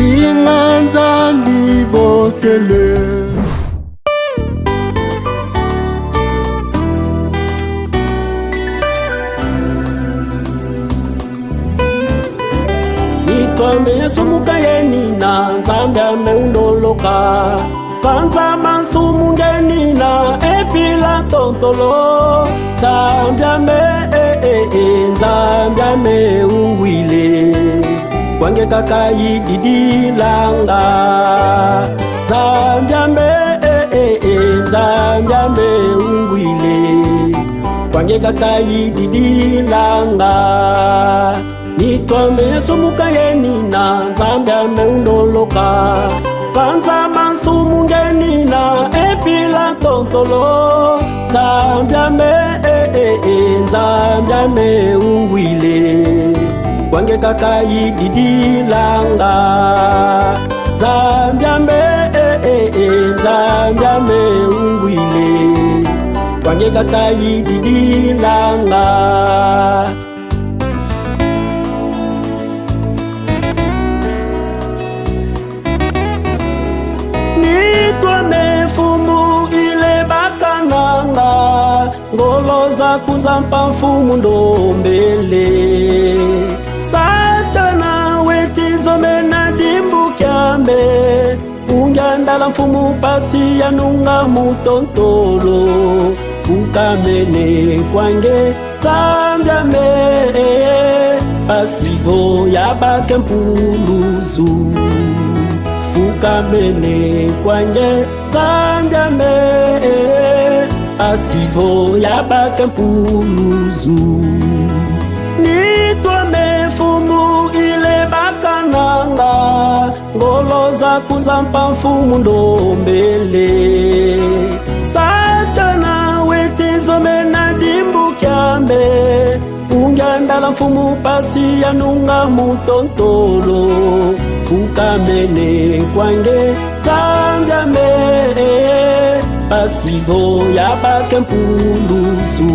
Linganza libotele Nitwame sumuka yeni na nzambe ameundoloka Panza mansumu ngeni na epila tontolo Nzambe ame ungwile Kwange kaka yididilanga Nzambe ame ungwile Kwange kaka yididilanga Nitwame sumuka yeni na nzambe ameundoloka Panza mansumu ngeni na epila tontolo Nzambe ame ungwile Kwange kaka yididilanga Nzambe ame ungwile Kwange kaka yididilanga Mefumu ile bakananga ngoloza kuzampa mfumu ndombele Satana wetizo mena dimbu kyambe Ungyandala mfumu pasi ya nunga mutontolo Fukamene kwange tambyame Pasivo yabake mpuluzu Fukamene kwange zangame Asivo yabake mpuluzu Nitwame fumu ile bakananga Ngoloza kuzampa mfumu ndombele Satana wetizo mena dimbu kyambe Ungyandala mfumu pasi ya nunga mutontolo Fukamene kwange tambyame Pasivo yabake mpuluzu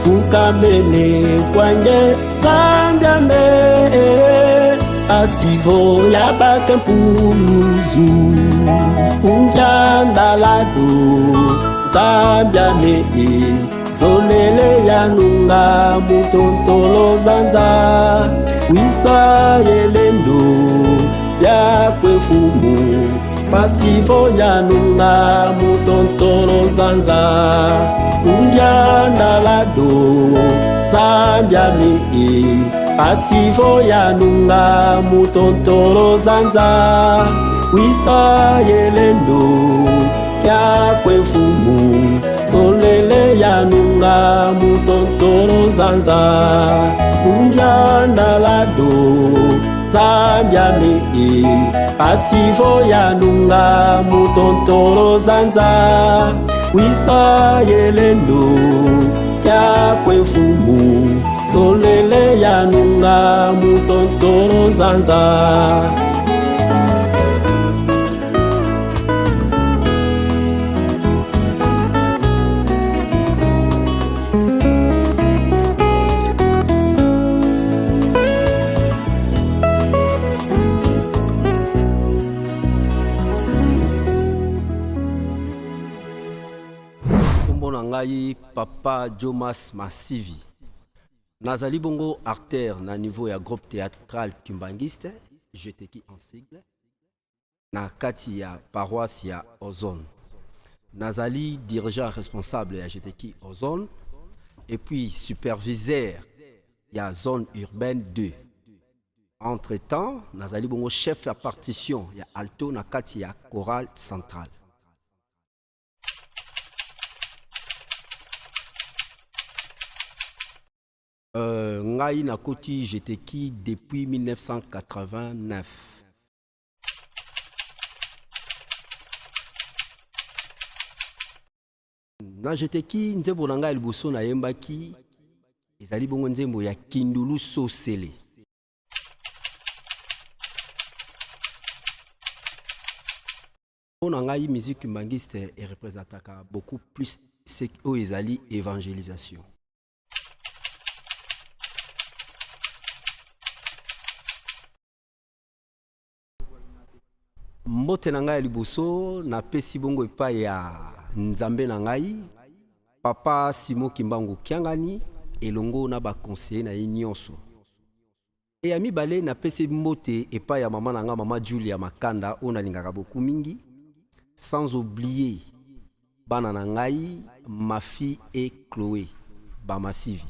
Fukamene kwange tambyame Pasivo yabake mpuluzu Ungyandalado zambyame Zolele yanunga mutontolo zanza Wisa yelendo yakwe fumu Pasivo yanunga mutontolo zanza Ungyandalado zambyame Pasivo yanunga mutontolo zanza Wisa yelendo yakwe fumu Solele yanunga mutontolo zanza Ungyandalado zambyame Pasivo yanunga mutontolo zanza Wisa yelendo yakwe fumu Solele yanunga mutontolo zanza Papa Jomas Massivi Nazali bongo acteur na niveau ya groupe théâtral Kimbangiste JTK en sigle na kati ya paroisse ya Ozone Nazali dirigeant responsable ya JTK Ozone et puis superviseur ya zone urbaine 2 entre-temps Nazali bongo chef ya partition ya alto na kati ya chorale centrale Ngai na koti JTK depuis 1989. Na JTK nzembo na ngai liboso na yembaki ezali bongo nzembo ya Kindulu Sosele. On a musique kimbangiste et représente beaucoup plus ce qui est évangélisation. Mbote na ngai liboso na pesi bongo epai ya nzambe na ngai papa Simo Kimbangu Kiangani elongo na ba conseiller na ye nyonso. E ya mibale na pesi mbote epai ya mama na nga mama Julia Makanda ona lingaka beaucoup mingi, sans oublier bana na ngai ma fille et Chloé ba masivi.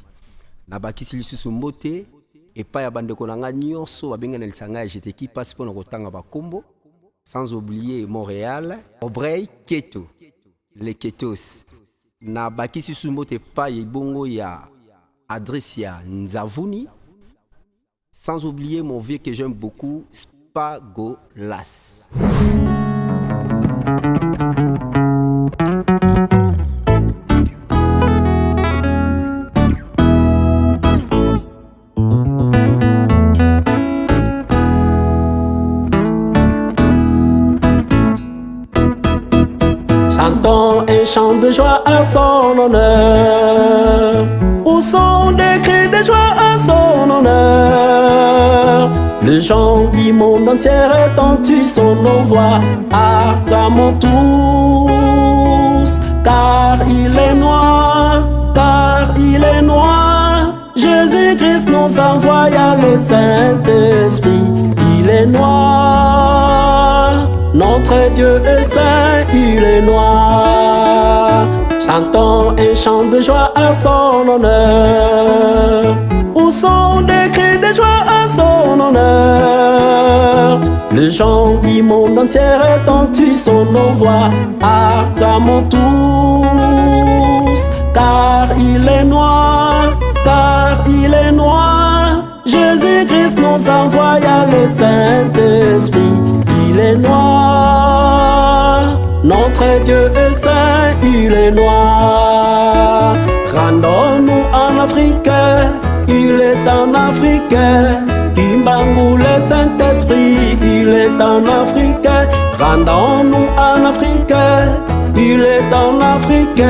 Na bakisi lisusu mbote epai ya bandeko na nga nyonso babengana lisanga j'étais qui passe pour na kotanga ba kombo. Sans oublier Montréal, Obrey Keto, les Ketos. Na bakisi sumbote pa bongo ya adresse ya Nzavuni. Sans oublier mon vieux que j'aime beaucoup, Spagolas. Chantons et chants de joie à son honneur. Où sont des cris de joie à son honneur? Les gens du monde entier entendent son voix. Acclamons tous, car il est noir, car il est noir. Jésus-Christ nous envoie le Saint-Esprit. Il est noir. Notre Dieu est saint, il est noir. Chantons et chants de joie à son honneur. Où sont des cris de joie à son honneur? Les gens du monde entier entendent son voix. Acclamons tous, car il est noir, car il est noir. Jésus-Christ nous envoie le Saint-Esprit. Il est noir, notre Dieu est saint, il est noir. Rendons-nous en Afrique, il est en Afrique. Kimbangu le Saint-Esprit, il est en Afrique. Rendons-nous en Afrique, il est en Afrique.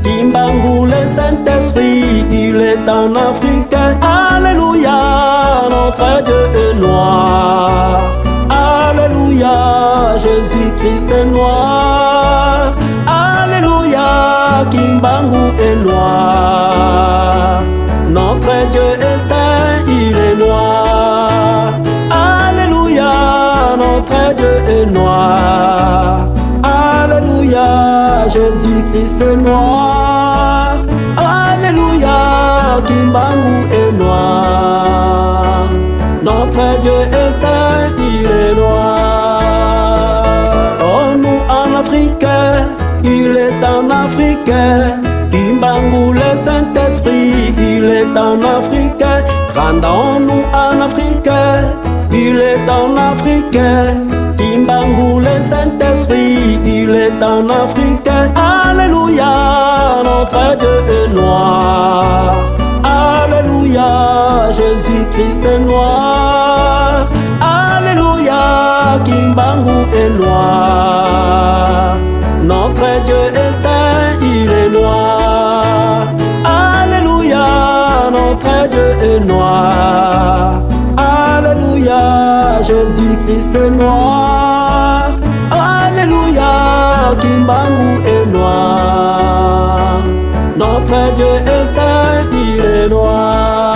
Kimbangu le Saint-Esprit, il est en Afrique. Alléluia, notre Dieu est noir. Alléluia, Jésus-Christ est noir. Alléluia, Kimbangu est noir. Notre Dieu est saint, il est noir. Alléluia, notre Dieu est noir. Alléluia, Jésus-Christ est noir. Alléluia, Kimbangu est noir. Notre Dieu est saint, il est noir. Oh, nous en Afrique, il est en Afrique. Kimbangu le Saint-Esprit, il est en Afrique. Rendons-nous en Afrique, il est en Afrique. Kimbangu le Saint-Esprit, il est en Afrique. Alléluia, notre Dieu est noir. Alléluia, Jésus-Christ est noir. Alléluia, Kimbangu est noir. Notre Dieu est saint, il est noir. Alléluia, notre Dieu est noir. Alléluia, Jésus-Christ est noir. Alléluia, Kimbangu est noir. Notre Dieu est saint, il est noir.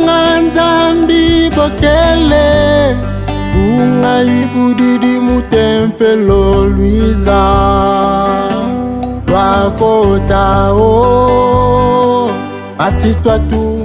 Ndinganzambi bokele Ungai budidi mutempelo Luiza Wakota o Asitwa tu